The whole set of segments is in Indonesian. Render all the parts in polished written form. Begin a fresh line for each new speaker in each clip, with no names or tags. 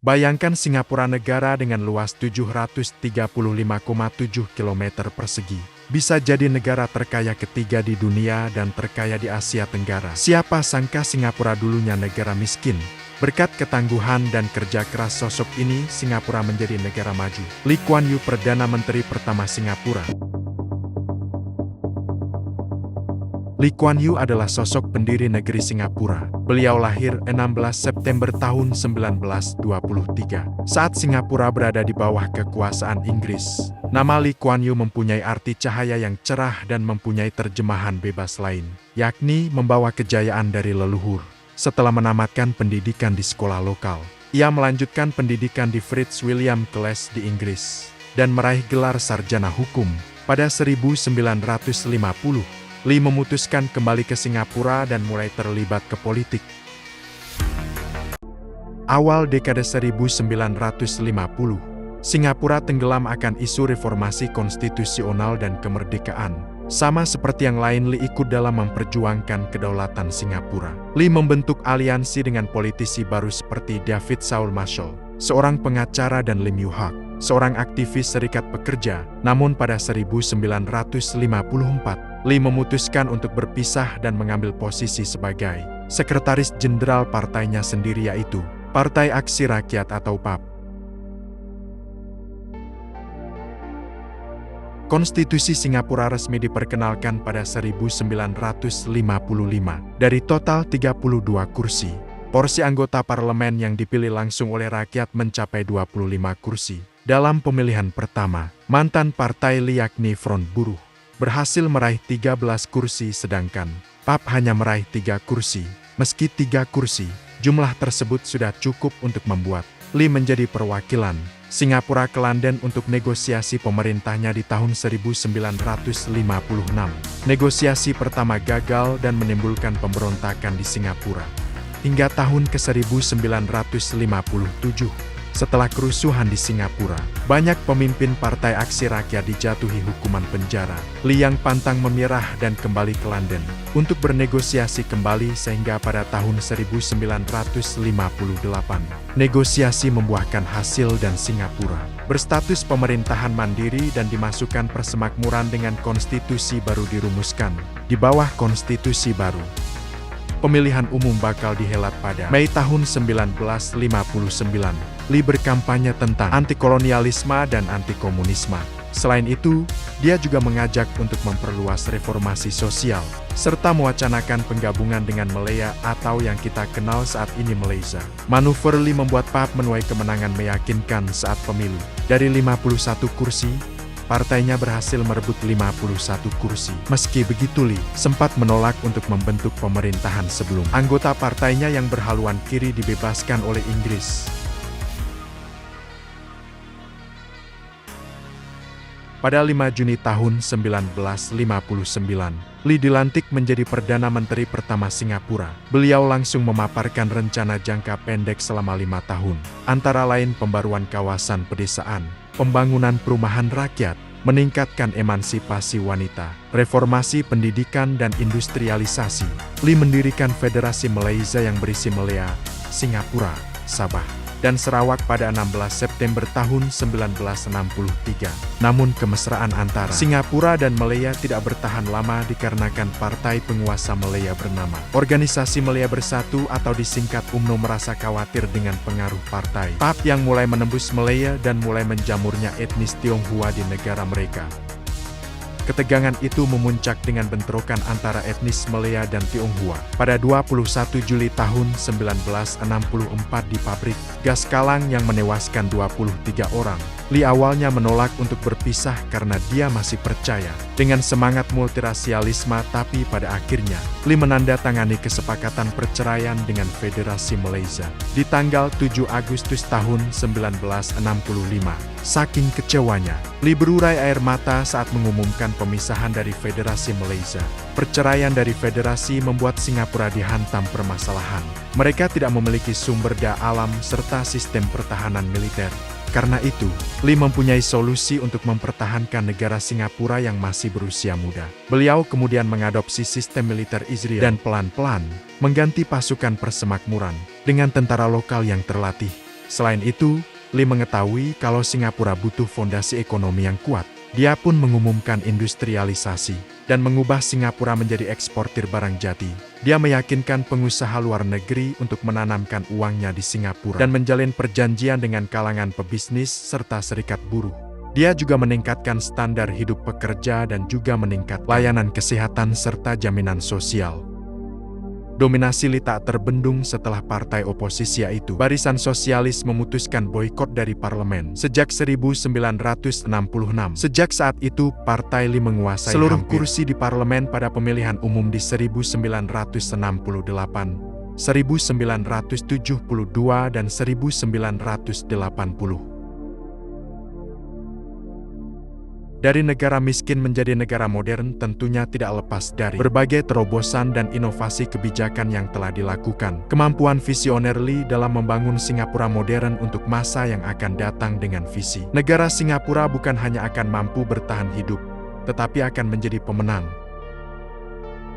Bayangkan Singapura, negara dengan luas 735,7 km persegi, bisa jadi negara terkaya ketiga di dunia dan terkaya di Asia Tenggara. Siapa sangka Singapura dulunya negara miskin. Berkat ketangguhan dan kerja keras sosok ini, Singapura menjadi negara maju. Lee Kuan Yew, Perdana Menteri pertama Singapura. Lee Kuan Yew adalah sosok pendiri negeri Singapura. Beliau lahir 16 September tahun 1923, saat Singapura berada di bawah kekuasaan Inggris. Nama Lee Kuan Yew mempunyai arti cahaya yang cerah dan mempunyai terjemahan bebas lain, yakni membawa kejayaan dari leluhur. Setelah menamatkan pendidikan di sekolah lokal, ia melanjutkan pendidikan di Fritz William College di Inggris, dan meraih gelar sarjana hukum. Pada 1950, Lee memutuskan kembali ke Singapura dan mulai terlibat ke politik. Awal dekade 1950, Singapura tenggelam akan isu reformasi konstitusional dan kemerdekaan. Sama seperti yang lain, Lee ikut dalam memperjuangkan kedaulatan Singapura. Lee membentuk aliansi dengan politisi baru seperti David Saul Marshall, seorang pengacara, dan Lim Yew Hock, seorang aktivis serikat pekerja. Namun pada 1954, Lee memutuskan untuk berpisah dan mengambil posisi sebagai sekretaris jenderal partainya sendiri, yaitu Partai Aksi Rakyat atau PAP. Konstitusi Singapura resmi diperkenalkan pada 1955. Dari total 32 kursi, porsi anggota parlemen yang dipilih langsung oleh rakyat mencapai 25 kursi. Dalam pemilihan pertama, mantan partai Lee, yakni Front Buruh, berhasil meraih 13 kursi, sedangkan PAP hanya meraih 3 kursi. Meski 3 kursi, jumlah tersebut sudah cukup untuk membuat Lee menjadi perwakilan Singapura ke London untuk negosiasi pemerintahnya di tahun 1956. Negosiasi pertama gagal dan menimbulkan pemberontakan di Singapura. Hingga tahun ke-1957, setelah kerusuhan di Singapura, banyak pemimpin Partai Aksi Rakyat dijatuhi hukuman penjara. Lee yang pantang menyerah dan kembali ke London untuk bernegosiasi kembali, sehingga pada tahun 1958, negosiasi membuahkan hasil dan Singapura berstatus pemerintahan mandiri dan dimasukkan persemakmuran dengan konstitusi baru dirumuskan. Di bawah konstitusi baru, pemilihan umum bakal dihelat pada Mei tahun 1959. Lee berkampanye tentang antikolonialisme dan antikomunisme. Selain itu, dia juga mengajak untuk memperluas reformasi sosial, serta mewacanakan penggabungan dengan Malaya atau yang kita kenal saat ini Malaysia. Manuver Lee membuat PAP menuai kemenangan meyakinkan saat pemilu. Dari 51 kursi, partainya berhasil merebut 51 kursi. Meski begitu, Lee sempat menolak untuk membentuk pemerintahan sebelum anggota partainya yang berhaluan kiri dibebaskan oleh Inggris. Pada 5 Juni tahun 1959, Lee dilantik menjadi Perdana Menteri pertama Singapura. Beliau langsung memaparkan rencana jangka pendek selama 5 tahun, antara lain pembaruan kawasan pedesaan, pembangunan perumahan rakyat, meningkatkan emansipasi wanita, reformasi pendidikan dan industrialisasi. Lee mendirikan Federasi Malaysia yang berisi Malaya, Singapura, Sabah, dan Sarawak pada 16 September tahun 1963. Namun kemesraan antara Singapura dan Malaya tidak bertahan lama dikarenakan partai penguasa Malaya bernama Organisasi Malaya Bersatu atau disingkat UMNO merasa khawatir dengan pengaruh partai PAP yang mulai menembus Malaya dan mulai menjamurnya etnis Tionghoa di negara mereka. Ketegangan itu memuncak dengan bentrokan antara etnis Malaya dan Tionghoa. Pada 21 Juli tahun 1964 di pabrik gas Kalang yang menewaskan 23 orang. Lee awalnya menolak untuk berpisah karena dia masih percaya dengan semangat multirasialisme, tapi pada akhirnya Lee menandatangani kesepakatan perceraian dengan Federasi Malaysia di tanggal 7 Agustus tahun 1965. Saking kecewanya, Lee berurai air mata saat mengumumkan pemisahan dari Federasi Malaysia. Perceraian dari federasi membuat Singapura dihantam permasalahan. Mereka tidak memiliki sumber daya alam serta sistem pertahanan militer. Karena itu, Lee mempunyai solusi untuk mempertahankan negara Singapura yang masih berusia muda. Beliau kemudian mengadopsi sistem militer Israel dan pelan-pelan mengganti pasukan persemakmuran dengan tentara lokal yang terlatih. Selain itu, Lee mengetahui kalau Singapura butuh fondasi ekonomi yang kuat. Dia pun mengumumkan industrialisasi dan mengubah Singapura menjadi eksportir barang jadi. Dia meyakinkan pengusaha luar negeri untuk menanamkan uangnya di Singapura dan menjalin perjanjian dengan kalangan pebisnis serta serikat buruh. Dia juga meningkatkan standar hidup pekerja dan juga meningkatkan layanan kesehatan serta jaminan sosial. Dominasi Lee tak terbendung setelah partai oposisi yaitu Barisan Sosialis memutuskan boikot dari parlemen sejak 1966. Sejak saat itu, partai Lee menguasai seluruh kursi di parlemen pada pemilihan umum di 1968, 1972, dan 1980. Dari negara miskin menjadi negara modern tentunya tidak lepas dari berbagai terobosan dan inovasi kebijakan yang telah dilakukan. Kemampuan visioner Lee dalam membangun Singapura modern untuk masa yang akan datang dengan visi. Negara Singapura bukan hanya akan mampu bertahan hidup, tetapi akan menjadi pemenang.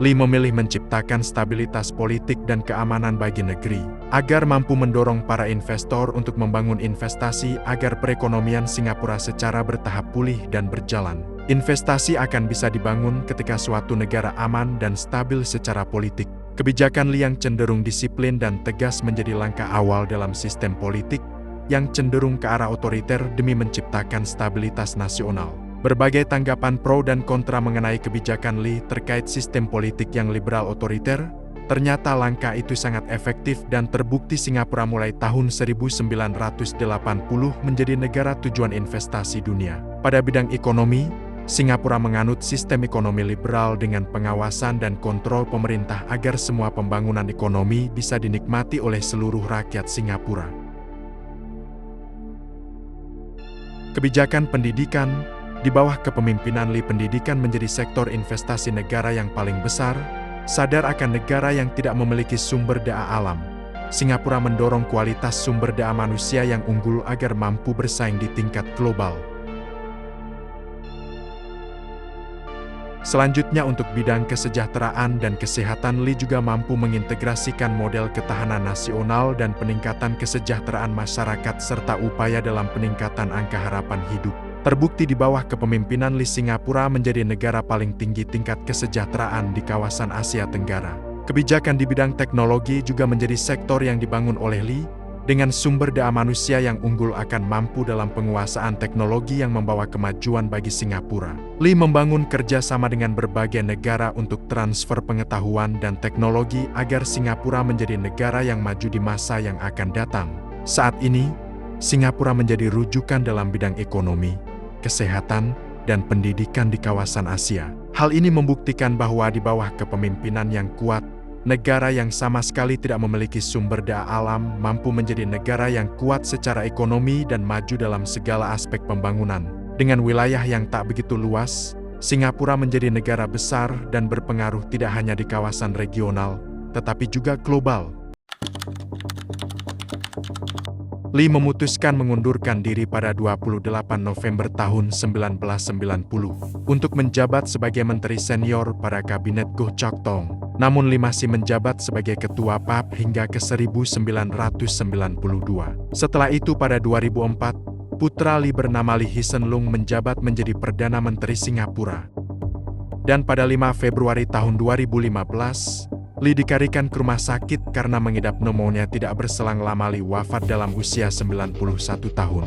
Lee memilih menciptakan stabilitas politik dan keamanan bagi negeri, agar mampu mendorong para investor untuk membangun investasi agar perekonomian Singapura secara bertahap pulih dan berjalan. Investasi akan bisa dibangun ketika suatu negara aman dan stabil secara politik. Kebijakan Lee yang cenderung disiplin dan tegas menjadi langkah awal dalam sistem politik yang cenderung ke arah otoriter demi menciptakan stabilitas nasional. Berbagai tanggapan pro dan kontra mengenai kebijakan Lee terkait sistem politik yang liberal otoriter, ternyata langkah itu sangat efektif dan terbukti Singapura mulai tahun 1980 menjadi negara tujuan investasi dunia. Pada bidang ekonomi, Singapura menganut sistem ekonomi liberal dengan pengawasan dan kontrol pemerintah agar semua pembangunan ekonomi bisa dinikmati oleh seluruh rakyat Singapura. Kebijakan pendidikan. Di bawah kepemimpinan Lee, pendidikan menjadi sektor investasi negara yang paling besar. Sadar akan negara yang tidak memiliki sumber daya alam, Singapura mendorong kualitas sumber daya manusia yang unggul agar mampu bersaing di tingkat global. Selanjutnya untuk bidang kesejahteraan dan kesehatan, Lee juga mampu mengintegrasikan model ketahanan nasional dan peningkatan kesejahteraan masyarakat serta upaya dalam peningkatan angka harapan hidup. Terbukti di bawah kepemimpinan Lee, Singapura menjadi negara paling tinggi tingkat kesejahteraan di kawasan Asia Tenggara. Kebijakan di bidang teknologi juga menjadi sektor yang dibangun oleh Lee, dengan sumber daya manusia yang unggul akan mampu dalam penguasaan teknologi yang membawa kemajuan bagi Singapura. Lee membangun kerjasama dengan berbagai negara untuk transfer pengetahuan dan teknologi agar Singapura menjadi negara yang maju di masa yang akan datang. Saat ini, Singapura menjadi rujukan dalam bidang ekonomi, kesehatan, dan pendidikan di kawasan Asia. Hal ini membuktikan bahwa di bawah kepemimpinan yang kuat, negara yang sama sekali tidak memiliki sumber daya alam mampu menjadi negara yang kuat secara ekonomi dan maju dalam segala aspek pembangunan. Dengan wilayah yang tak begitu luas, Singapura menjadi negara besar dan berpengaruh tidak hanya di kawasan regional, tetapi juga global. Lee memutuskan mengundurkan diri pada 28 November tahun 1990 untuk menjabat sebagai menteri senior pada kabinet Goh Chok Tong. Namun Lee masih menjabat sebagai ketua PAB hingga ke 1992. Setelah itu pada 2004, putra Lee bernama Lee Hsien Loong menjabat menjadi Perdana Menteri Singapura. Dan pada 5 Februari tahun 2015, Lee dikarikan ke rumah sakit karena mengidap pneumonia. Tidak berselang lama Lee wafat dalam usia 91 tahun.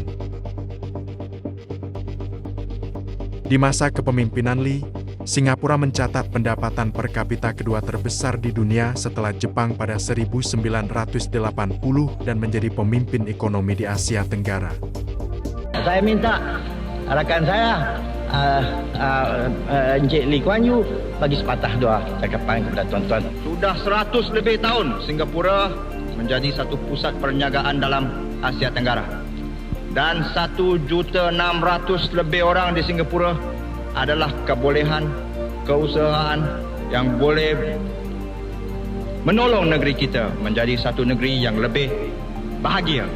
Di masa kepemimpinan Lee, Singapura mencatat pendapatan per kapita kedua terbesar di dunia setelah Jepang pada 1980 dan menjadi pemimpin ekonomi di Asia Tenggara.
Saya minta rakan saya, Encik Lee Kuan Yew, bagi sepatah doa cakapan kepada tuan-tuan. Sudah 100 lebih tahun Singapura menjadi satu pusat perniagaan dalam Asia Tenggara. Dan 1.600.000 lebih orang di Singapura adalah kebolehan, keusahaan yang boleh menolong negeri kita menjadi satu negeri yang lebih bahagia.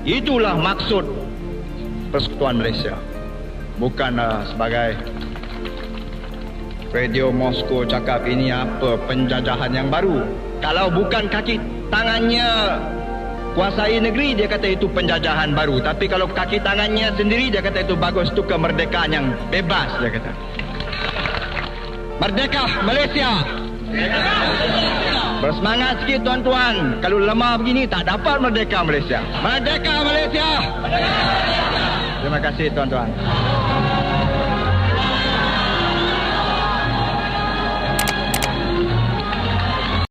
Itulah maksud Persekutuan Malaysia. Bukan sebagai Radio Moskow cakap ini apa penjajahan yang baru. Kalau bukan kaki tangannya kuasai negeri, dia kata itu penjajahan baru. Tapi kalau kaki tangannya sendiri, dia kata itu bagus, itu kemerdekaan yang bebas, dia kata. Merdeka Malaysia. Bersemangat sikit tuan-tuan. Kalau lemah begini tak dapat merdeka Malaysia. Merdeka Malaysia. Terima kasih tuan-tuan.